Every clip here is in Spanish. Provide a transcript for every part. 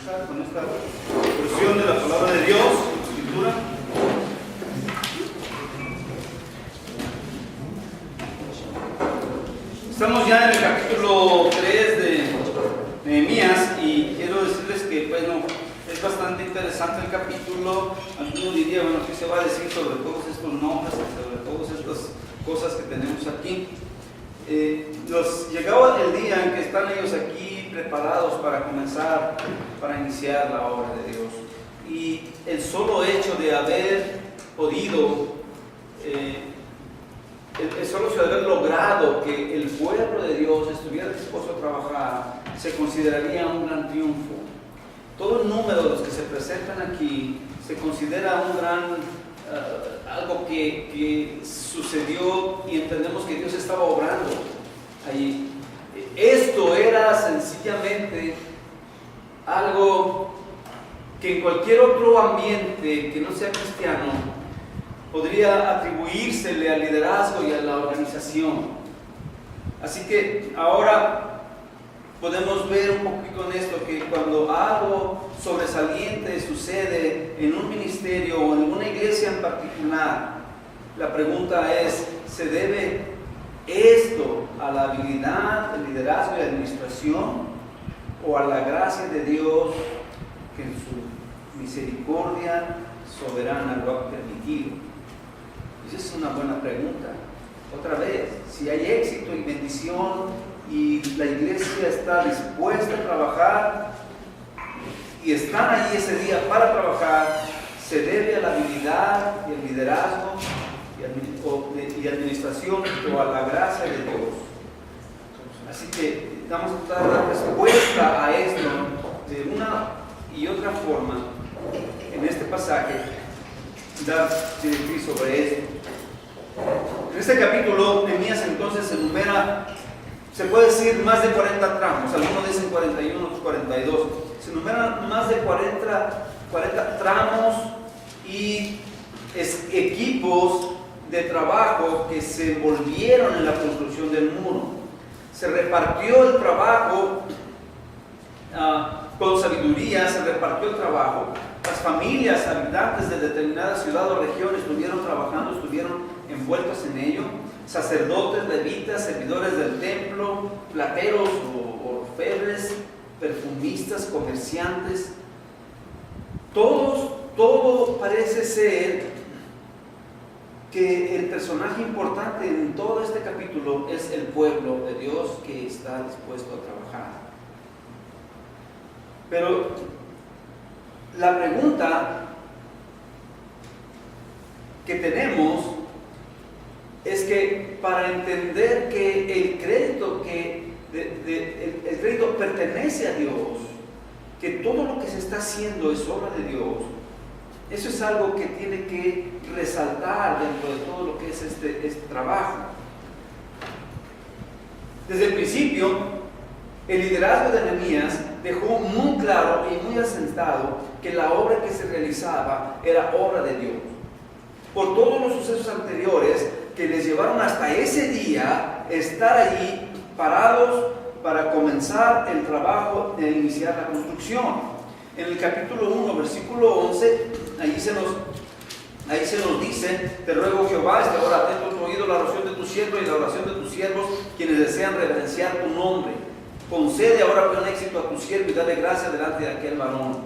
comenzar con esta porción de la palabra de Dios, la Escritura. Estamos ya en el capítulo 3 de Nehemías y quiero decirles que, bueno, es bastante interesante el capítulo. Algunos dirían, bueno, ¿qué se va a decir sobre todos estos nombres, sobre todas estas cosas que tenemos aquí? Llegaba el día en que están ellos aquí preparados para comenzar, para iniciar la obra de Dios. Y el solo hecho de haber podido, el solo hecho de haber logrado que el pueblo de Dios estuviera dispuesto a trabajar, se consideraría un gran triunfo. Todo el número de los que se presentan aquí se considera un gran algo que sucedió y entendemos que Dios estaba obrando allí. Esto era sencillamente algo que en cualquier otro ambiente que no sea cristiano podría atribuírsele al liderazgo y a la organización. Así que ahora podemos ver un poquito en esto, que cuando algo sobresaliente sucede en un ministerio o en una iglesia en particular, la pregunta es, ¿se debe esto a la habilidad de liderazgo y administración o a la gracia de Dios que en su misericordia soberana lo ha permitido? Esa es una buena pregunta. Otra vez, si hay éxito y bendición y la iglesia está dispuesta a trabajar y están allí ese día para trabajar, se debe a la habilidad y el liderazgo y administración o a la gracia de Dios. Así que vamos a dar la respuesta a esto de una y otra forma en este pasaje, dar directriz sobre esto. En este capítulo, Nehemías entonces enumera, se puede decir, más de 40 tramos. Algunos dicen 41, otros 42. Se enumeran más de 40 tramos y equipos de trabajo que se envolvieron en la construcción del muro. Se repartió el trabajo con sabiduría, se repartió el trabajo. Las familias habitantes de determinada ciudad o región estuvieron trabajando, estuvieron envueltos en ello. Sacerdotes, levitas, servidores del templo, plateros o orfebres, perfumistas, comerciantes. Todo parece ser que el personaje importante en todo este capítulo es el pueblo de Dios que está dispuesto a trabajar. Pero la pregunta que tenemos es que para entender que el crédito el crédito pertenece a Dios, que todo lo que se está haciendo es obra de Dios, eso es algo que tiene que resaltar dentro de todo lo que es este trabajo. Desde el principio, el liderazgo de Nehemías dejó muy claro y muy asentado que la obra que se realizaba era obra de Dios. Por todos los sucesos anteriores que les llevaron hasta ese día estar allí parados para comenzar el trabajo de iniciar la construcción. En el capítulo 1, versículo 11, ahí se nos dice: te ruego, Jehová, esté ahora atento tu oído a la oración de tu siervo y la oración de tus siervos, quienes desean reverenciar tu nombre. Concede ahora con éxito a tu siervo y dale gracia delante de aquel varón,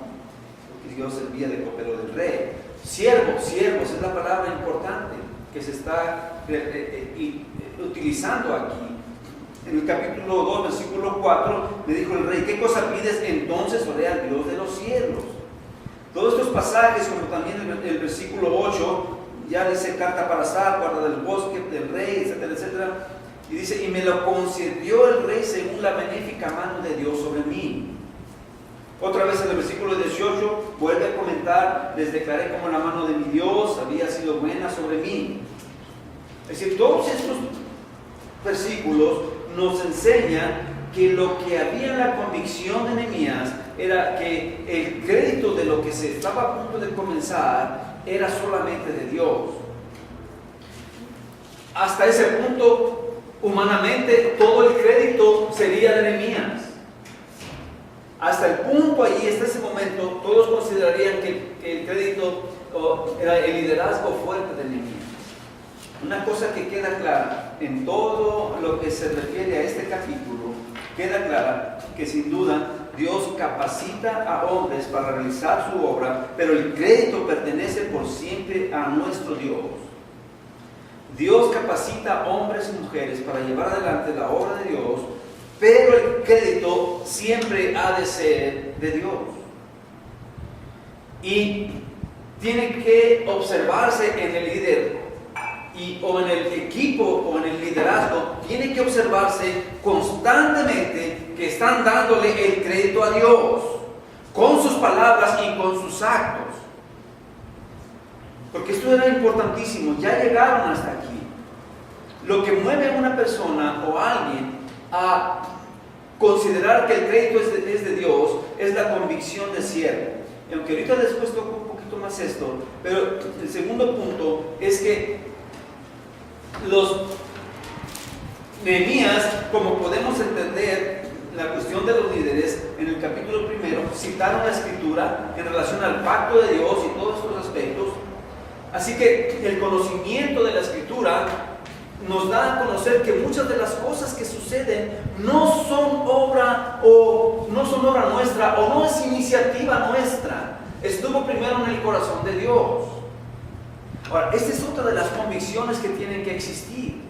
porque Dios servía de copero del rey. Siervos, es la palabra importante que se está utilizando aquí. En el capítulo 2, versículo 4, le dijo el rey: ¿qué cosa pides? Entonces oré al Dios de los cielos. Todos estos pasajes, como también el versículo 8, ya dice: carta para Asaf, guarda del bosque del rey, etcétera, etcétera. Y dice: y me lo concedió el rey según la benéfica mano de Dios sobre mí. Otra vez en el versículo 18 vuelve a comentar: les declaré como la mano de mi Dios había sido buena sobre mí. Es decir, todos estos versículos nos enseñan que lo que había en la convicción de Nehemías era que el crédito de lo que se estaba a punto de comenzar era solamente de Dios. Hasta ese punto, humanamente, todo el crédito sería de Nehemías. Hasta el punto ahí, hasta ese momento, todos considerarían que el crédito era el liderazgo fuerte de Nehemías. Una cosa que queda clara en todo lo que se refiere a este capítulo, queda clara que sin duda Dios capacita a hombres para realizar su obra, pero el crédito pertenece por siempre a nuestro Dios. Dios capacita a hombres y mujeres para llevar adelante la obra de Dios, pero el crédito siempre ha de ser de Dios. Y tiene que observarse en el líder o en el equipo o en el liderazgo, tiene que observarse constantemente que están dándole el crédito a Dios con sus palabras y con sus actos. Porque esto era importantísimo, ya llegaron hasta aquí. Lo que mueve a una persona o a alguien a considerar que el crédito es de Dios es la convicción de siervo. Y aunque ahorita después toco un poquito más esto, pero el segundo punto es que los Nehemías, como podemos entender la cuestión de los líderes, en el capítulo 1 citaron la escritura en relación al pacto de Dios y todos estos aspectos. Así que el conocimiento de la escritura nos da a conocer que muchas de las cosas que suceden no son obra nuestra, o no es iniciativa nuestra. Estuvo primero en el corazón de Dios. Ahora, esta es otra de las convicciones que tienen que existir.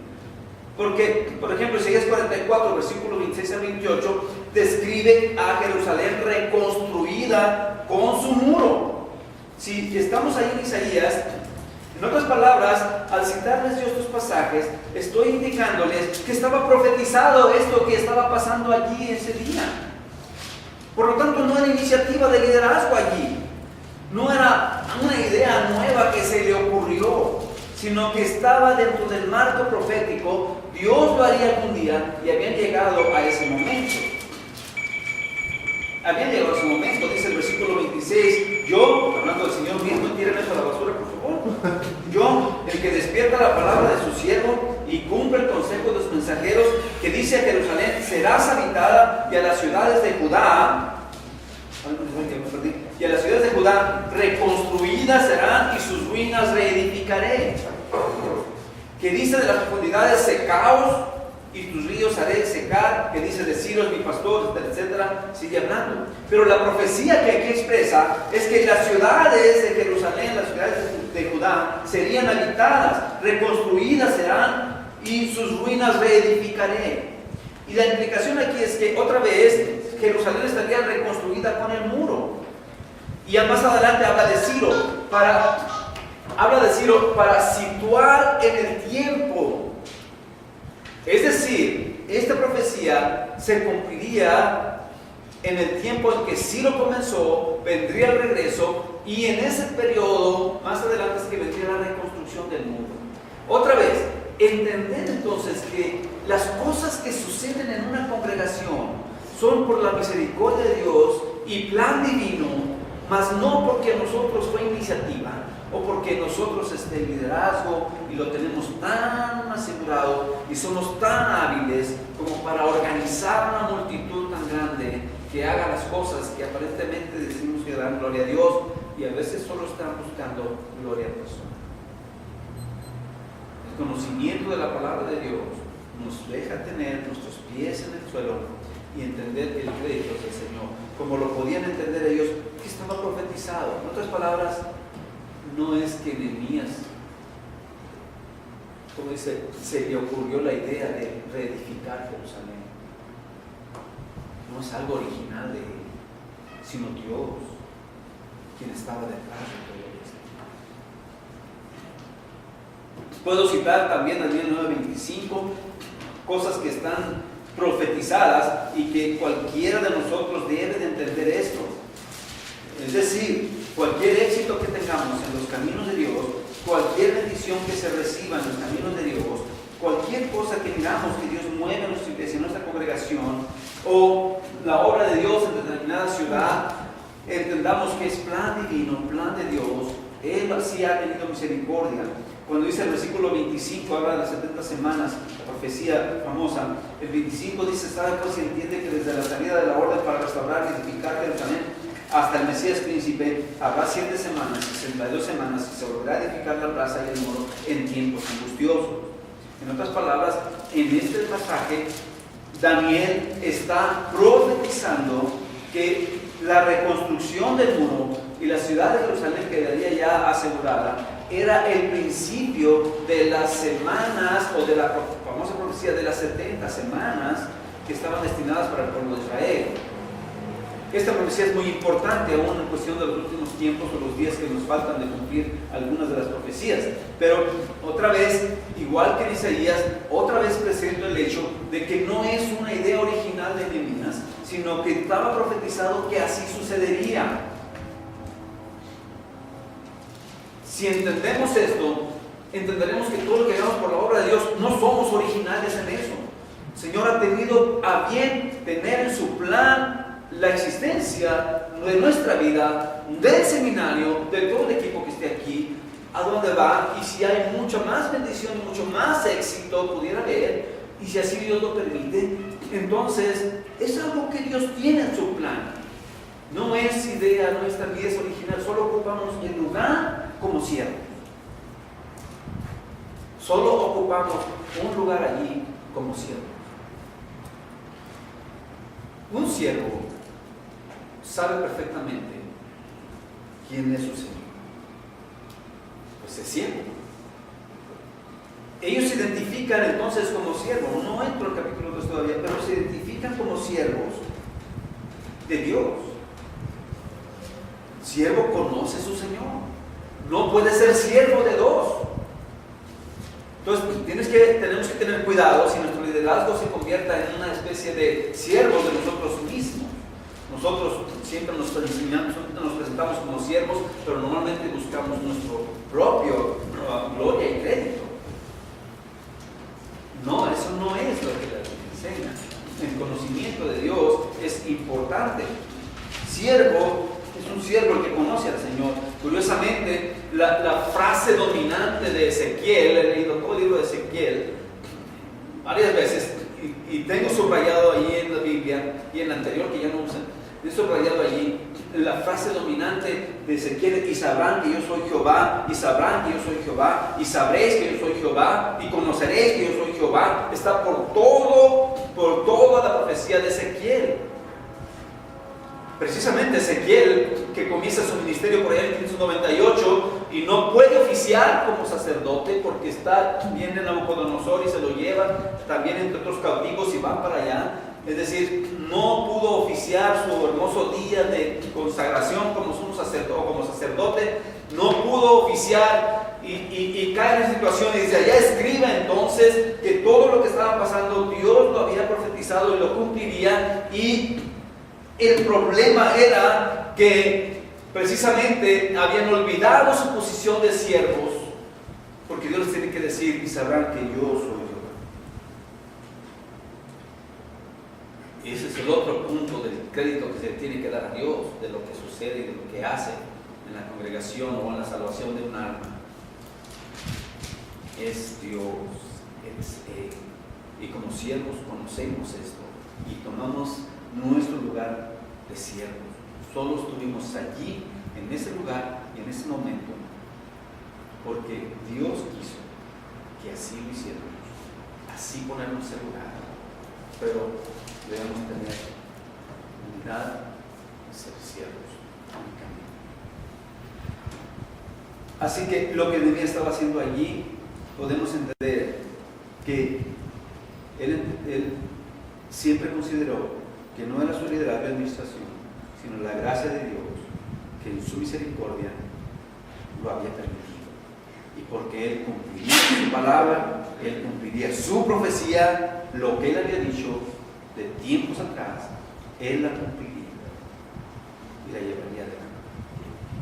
Porque, por ejemplo, Isaías 44, versículos 26 al 28, describe a Jerusalén reconstruida con su muro. Si estamos ahí en Isaías, en otras palabras, al citarles yo estos pasajes, estoy indicándoles que estaba profetizado esto que estaba pasando allí ese día. Por lo tanto, no era iniciativa de liderazgo allí. No era una idea nueva que se le ocurrió, sino que estaba dentro del marco profético. Dios lo haría algún día y habían llegado a ese momento. Habían llegado a ese momento, dice el versículo 26, yo, hablando del Señor mismo, tiren eso a la basura, por favor. Yo, el que despierta la palabra de su siervo y cumple el consejo de los mensajeros, que dice a Jerusalén, serás habitada, y a las ciudades de Judá, reconstruidas serán, y sus ruinas reedificaré. Que dice de las profundidades, secaos, y tus ríos haré secar, que dice de Ciro mi pastor, etcétera, sigue hablando. Pero la profecía que aquí expresa es que las ciudades de Jerusalén, las ciudades de Judá, serían habitadas, reconstruidas serán, y sus ruinas reedificaré. Y la implicación aquí es que otra vez Jerusalén estaría reconstruida con el muro. Y ya más adelante habla de Ciro para situar en el tiempo. Es decir, esta profecía se cumpliría en el tiempo en que Ciro comenzó, vendría el regreso, y en ese periodo, más adelante, es que vendría la reconstrucción del muro. Otra vez, entender entonces que las cosas que suceden en una congregación son por la misericordia de Dios y plan divino, mas no porque a nosotros fue iniciativa, o porque nosotros liderazgo y lo tenemos tan asegurado y somos tan hábiles como para organizar una multitud tan grande que haga las cosas que aparentemente decimos que dan gloria a Dios y a veces solo están buscando gloria a personas. El conocimiento de la palabra de Dios nos deja tener nuestros pies en el suelo y entender que el crédito es del Señor, como lo podían entender ellos, que estaba profetizado. En otras palabras, no es que Nehemías, como dice, se le ocurrió la idea de reedificar Jerusalén. No es algo original de él, sino Dios, quien estaba detrás de todo esto. Puedo citar también Daniel 9:25, cosas que están profetizadas y que cualquiera de nosotros debe de entender esto. Es decir, cualquier éxito que tengamos en los caminos de Dios, cualquier bendición que se reciba en los caminos de Dios, cualquier cosa que miramos que Dios mueve en nuestra iglesia, en nuestra congregación, o la obra de Dios en determinada ciudad, entendamos que es plan divino, plan de Dios. Él así ha tenido misericordia. Cuando dice el versículo 25, habla de las 70 semanas, la profecía famosa. El 25 dice: sabe pues y entiende que desde la salida de la orden para restaurar y edificar Jerusalén hasta el Mesías príncipe habrá 7 semanas, 62 semanas, y se volverá a edificar la plaza y el muro en tiempos angustiosos. En otras palabras, en este pasaje, Daniel está profetizando que la reconstrucción del muro y la ciudad de Jerusalén quedaría ya asegurada. Era el principio de las semanas, o de la famosa profecía de las 70 semanas que estaban destinadas para el pueblo de Israel. Esta profecía es muy importante aún en cuestión de los últimos tiempos o los días que nos faltan de cumplir algunas de las profecías. Pero otra vez, igual que en Isaías, otra vez presento el hecho de que no es una idea original de Nehemías, sino que estaba profetizado que así sucedería. Si entendemos esto, entenderemos que todo lo que hagamos por la obra de Dios no somos originales en eso. El Señor ha tenido a bien tener en su plan la existencia de nuestra vida, del seminario, de todo el equipo que esté aquí, a dónde va, y si hay mucha más bendición y mucho más éxito pudiera haber, y si así Dios lo permite, entonces es algo que Dios tiene en su plan. No es idea nuestra ni es original, solo ocupamos el lugar como siervos. Solo ocupamos un lugar allí como siervos. Un siervo sabe perfectamente quién es su Señor. Pues es siervo. Ellos se identifican entonces como siervos. No entro al capítulo 2 todavía, pero se identifican como siervos de Dios. Siervo conoce a su Señor. No puede ser siervo de dos. Entonces tenemos que tener cuidado si nuestro liderazgo se convierta en una especie de siervos de nosotros mismos. Nosotros siempre nos presentamos como siervos, pero normalmente buscamos nuestro propio gloria y crédito. No, eso no es lo que la Biblia enseña. El conocimiento de Dios es importante. Siervo es un siervo el que conoce al Señor. Curiosamente, la frase dominante de Ezequiel, he leído todo el libro de Ezequiel varias veces, y tengo subrayado allí en la Biblia, y en la anterior que ya no usé, he subrayado allí la frase dominante de Ezequiel: y sabrán que yo soy Jehová, y sabrán que yo soy Jehová, y sabréis que yo soy Jehová, y conoceréis que yo soy Jehová. Está por toda la profecía de Ezequiel. Precisamente Ezequiel, que comienza su ministerio por allá en 598 y no puede oficiar como sacerdote porque viene Nabucodonosor y se lo llevan también entre otros cautivos y van para allá. Es decir, no pudo oficiar su hermoso día de consagración como sumo sacerdote o como sacerdote, no pudo oficiar y cae en la situación y dice: allá escriba entonces que todo lo que estaba pasando Dios lo había profetizado y lo cumpliría. Y el problema era que precisamente habían olvidado su posición de siervos, porque Dios les tiene que decir: y sabrán que yo soy Jehová. Ese es el otro punto del crédito que se tiene que dar a Dios de lo que sucede y de lo que hace en la congregación o en la salvación de un alma. Es Dios, es Él. Y como siervos conocemos esto y tomamos nuestro lugar de siervos. Solo estuvimos allí, en ese lugar y en ese momento, porque Dios quiso que así lo hiciéramos, así ponernos en lugar. Pero debemos tener unidad y ser siervos únicamente. Así que lo que Nehemías estaba haciendo allí, podemos entender que él siempre consideró que no era su liderazgo de administración, sino la gracia de Dios, que en su misericordia lo había permitido. Y porque Él cumpliría su palabra, Él cumpliría su profecía, lo que Él había dicho de tiempos atrás, Él la cumpliría y la llevaría adelante,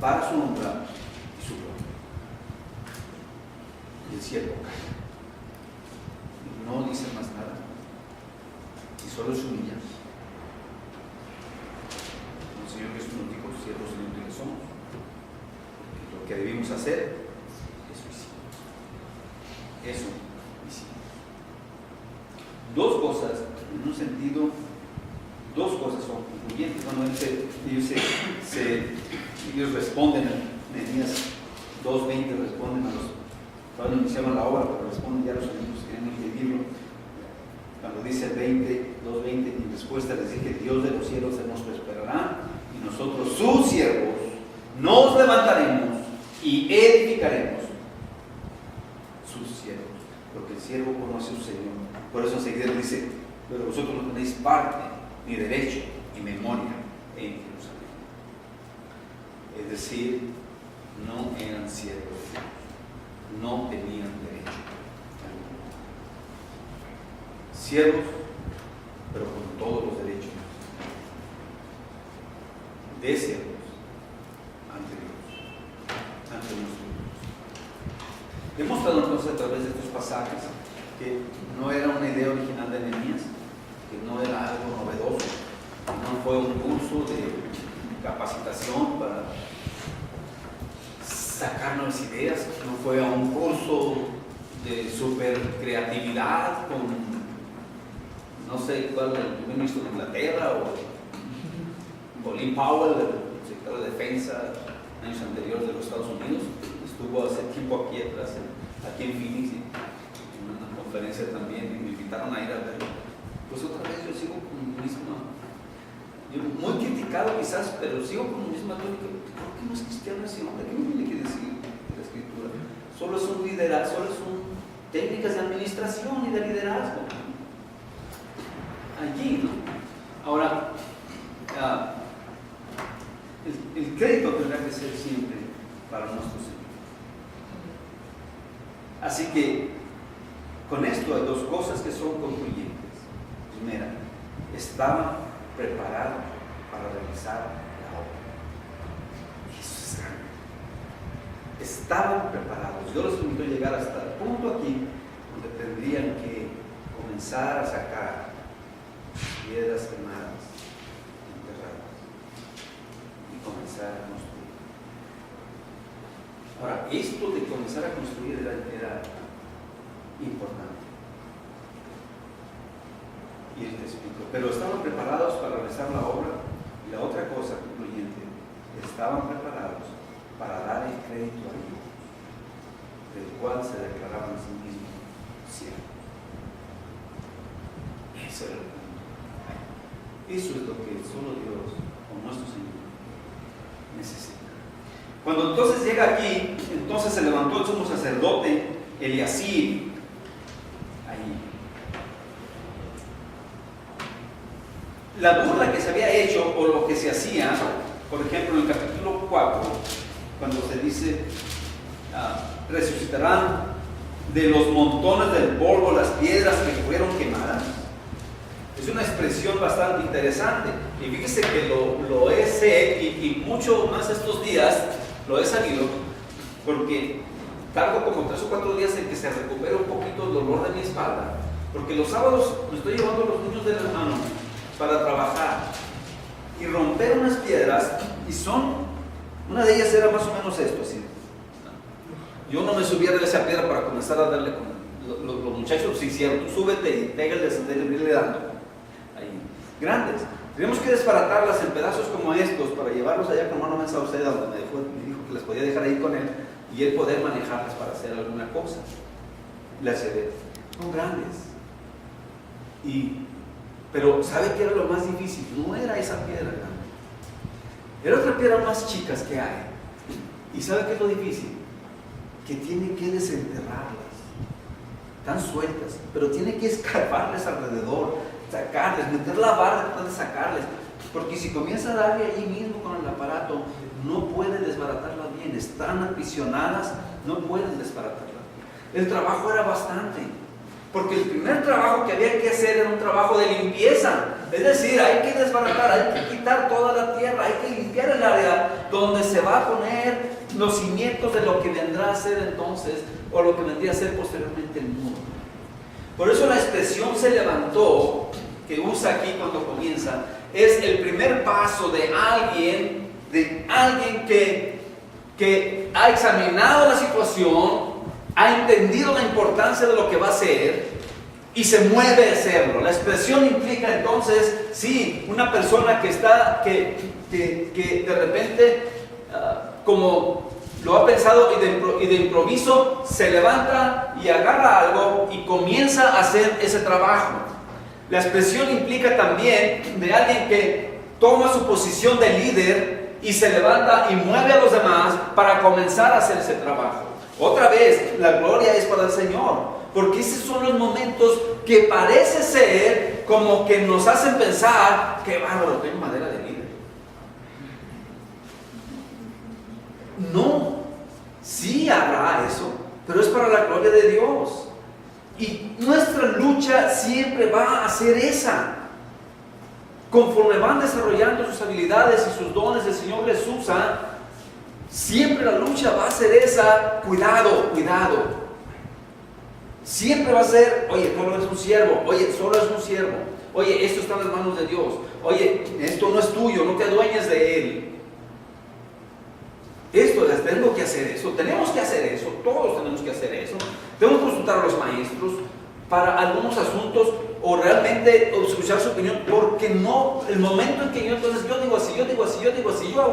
para su honra y su gloria. Y el siervo calla, y no dice más nada, y solo se humilla. Señor Jesús nos dijo: siervos inútiles somos, porque lo que debimos hacer, eso hicimos. Eso hicimos. Dos cosas, en un sentido, dos cosas son concluyentes. Bueno, ellos responden a Nehemías 2:20, responden a los, todavía no iniciaron la obra, pero responden ya a los amigos que querían impedirlo. Cuando dice el 2:20, en respuesta les dije: Dios de los cielos nos prosperará, y nosotros, sus siervos, nos levantaremos y edificaremos. Sus siervos, porque el siervo conoce a su Señor. Por eso enseguida dice: pero vosotros no tenéis parte, ni derecho, ni memoria en Jerusalén. Es decir, no eran siervos, no tenían derecho. Siervos, pero con todos los derechos de siervos ante Dios, ante nuestro Dios. He mostrado entonces a través de estos pasajes que no era una idea original de Nehemías, que no era algo novedoso, que no fue un curso de capacitación para sacar nuevas ideas, no fue un curso de super creatividad con no sé cuál, el primer ministro de Inglaterra o Colin Powell, el secretario de Defensa años anteriores de los Estados Unidos, estuvo hace tiempo aquí atrás, aquí en Phoenix, en una conferencia también, y me invitaron a ir a verlo. Pues otra vez yo sigo con mi misma, yo muy criticado quizás, pero sigo con mi misma tónica. ¿Por qué no es cristiano ese hombre? ¿Qué me tiene que decir de la Escritura? Solo es un liderazgo, solo son técnicas de administración y de liderazgo. Allí, ¿no? Ahora, el crédito tendrá que ser siempre para nuestro Señor. Así que, con esto hay dos cosas que son concluyentes. Primera, estaban preparados para realizar la obra. Y eso es grande. Estaban preparados. Dios los invitó a llegar hasta el punto aquí donde tendrían que comenzar a sacar piedras quemadas, enterradas, y comenzar a construir. Ahora, esto de comenzar a construir era importante. Y te explico. Pero estaban preparados para realizar la obra, y la otra cosa concluyente, estaban preparados para dar el crédito a Dios, del cual se declaraban a sí mismos siervos. Eso era lo que Eso es lo que solo Dios o nuestro Señor necesita. Cuando entonces llega aquí, entonces se levantó el sumo sacerdote Eliasib ahí. La burla que se había hecho o lo que se hacía, por ejemplo en el capítulo 4, cuando se dice resucitarán de los montones del polvo las piedras que fueron quemadas. Es una expresión bastante interesante. Y fíjese que lo sé y mucho más estos días lo he sabido, porque tardo como 3 o 4 días en que se recupere un poquito el dolor de mi espalda, porque los sábados me estoy llevando a los niños del hermano para trabajar y romper unas piedras, y una de ellas era más o menos esto, así. Yo no me subía de esa piedra para comenzar a darle con los muchachos se hicieron, tú súbete y pégale y dando ahí, grandes. Tenemos que desbaratarlas en pedazos como estos para llevarlos allá con hermano Mensa usted, donde me dijo que les podía dejar ahí con él y él poder manejarlas para hacer alguna cosa. Las llevé, son grandes. Pero ¿sabe qué era lo más difícil? No era esa piedra grande, era otra piedra más chicas que hay. ¿Y sabe qué es lo difícil? Que tiene que desenterrarlas, están sueltas, pero tiene que escarbarles alrededor, sacarles, meter la barra después de sacarles, porque si comienza a darle allí mismo con el aparato, no puede desbaratarlas bien, están aprisionadas, no pueden desbaratarlas. El trabajo era bastante, porque el primer trabajo que había que hacer era un trabajo de limpieza, es decir, hay que desbaratar, hay que quitar toda la tierra, hay que limpiar el área donde se va a poner los cimientos de lo que vendrá a ser entonces, o lo que vendría a ser posteriormente el muro. Por eso la expresión se levantó, que usa aquí cuando comienza, es el primer paso de alguien que ha examinado la situación ha entendido la importancia de lo que va a hacer y se mueve a hacerlo. La expresión implica entonces, sí, una persona que está, que de repente, como lo ha pensado y de improviso, se levanta y agarra algo y comienza a hacer ese trabajo. La expresión implica también de alguien que toma su posición de líder y se levanta y mueve a los demás para comenzar a hacer ese trabajo. Otra vez, la gloria es para el Señor. Porque esos son los momentos que parece ser como que nos hacen pensar que bárbaro, tengo madera de líder. No, sí habrá eso, pero es para la gloria de Dios. Y nuestra lucha siempre va a ser esa. Conforme van desarrollando sus habilidades y sus dones, el Señor les usa. Siempre la lucha va a ser esa. Cuidado, cuidado. Siempre va a ser, oye, solo es un siervo, oye, solo es un siervo, oye, esto está en las manos de Dios, oye, esto no es tuyo, no te adueñes de él. Esto, les tengo que hacer eso, tenemos que hacer eso, todos tenemos que hacer eso. Tenemos que consultar a los maestros para algunos asuntos o realmente escuchar su opinión, porque no, el momento en que yo digo así, yo hago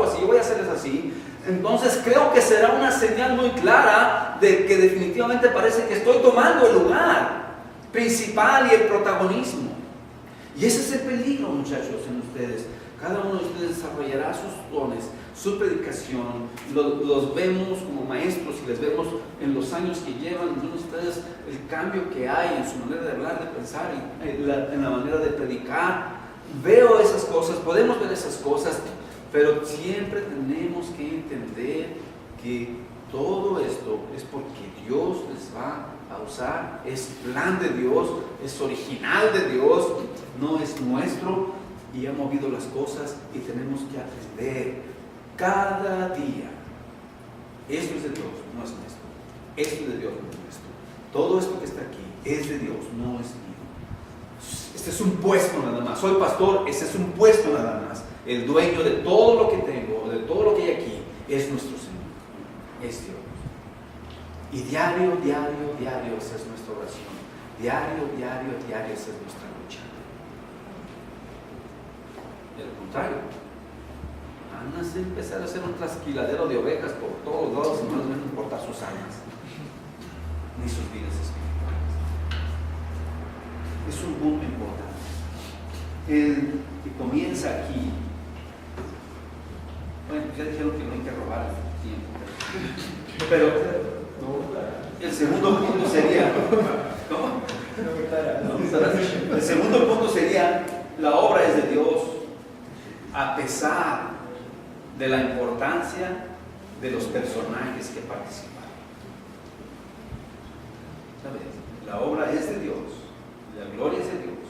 así, yo voy a hacerles así. Entonces creo que será una señal muy clara de que definitivamente parece que estoy tomando el lugar principal y el protagonismo. Y ese es el peligro, muchachos, en ustedes. Cada uno de ustedes desarrollará sus dones, su predicación. Los vemos como maestros y les vemos en los años que llevan. Entonces ustedes, el cambio que hay en su manera de hablar, de pensar y en la manera de predicar. Veo esas cosas, podemos ver esas cosas. Pero siempre tenemos que entender que todo esto es porque Dios les va a usar, es plan de Dios, es original de Dios, no es nuestro, y ha movido las cosas y tenemos que aprender cada día. Esto es de Dios, no es nuestro. Esto es de Dios, no es nuestro. Todo esto que está aquí es de Dios, no es mío. Este es un puesto nada más. Soy pastor, ese es un puesto nada más. El dueño de todo lo que tengo, de todo lo que hay aquí, es nuestro Señor, es Dios. Y diario, esa es nuestra oración. Diario, esa es nuestra lucha. De lo contrario, van a empezar a hacer un trasquiladero de ovejas por todos lados y no les van a importar sus almas, ni sus vidas espirituales. Es un punto importante. El que comienza aquí. Bueno, ya dijeron que no hay que robar el tiempo. Pero el segundo punto sería, ¿cómo? El segundo punto sería, la obra es de Dios, a pesar de la importancia de los personajes que participaron. ¿Sabes? La obra es de Dios, la gloria es de Dios,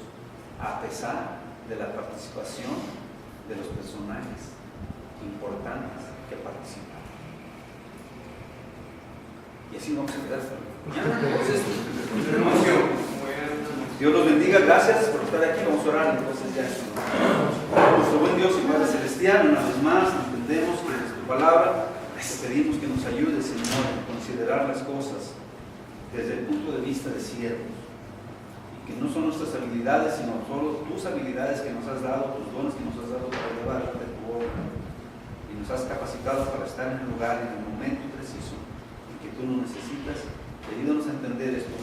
a pesar de la participación de los personajes importantes que participan. Y así vamos a quedar hasta mañana. Entonces, Dios los bendiga, gracias por estar aquí, vamos a orar. Entonces ya nuestro buen Dios y Padre Celestial, una vez más entendemos que es tu palabra, pedimos que nos ayude, Señor, a considerar las cosas desde el punto de vista de siervos, y que no son nuestras habilidades, sino solo tus habilidades que nos has dado, tus dones que nos has dado para llevar a tu obra. Nos has capacitado para estar en el lugar, en el momento preciso en que tú lo necesitas. Ayúdanos a entender esto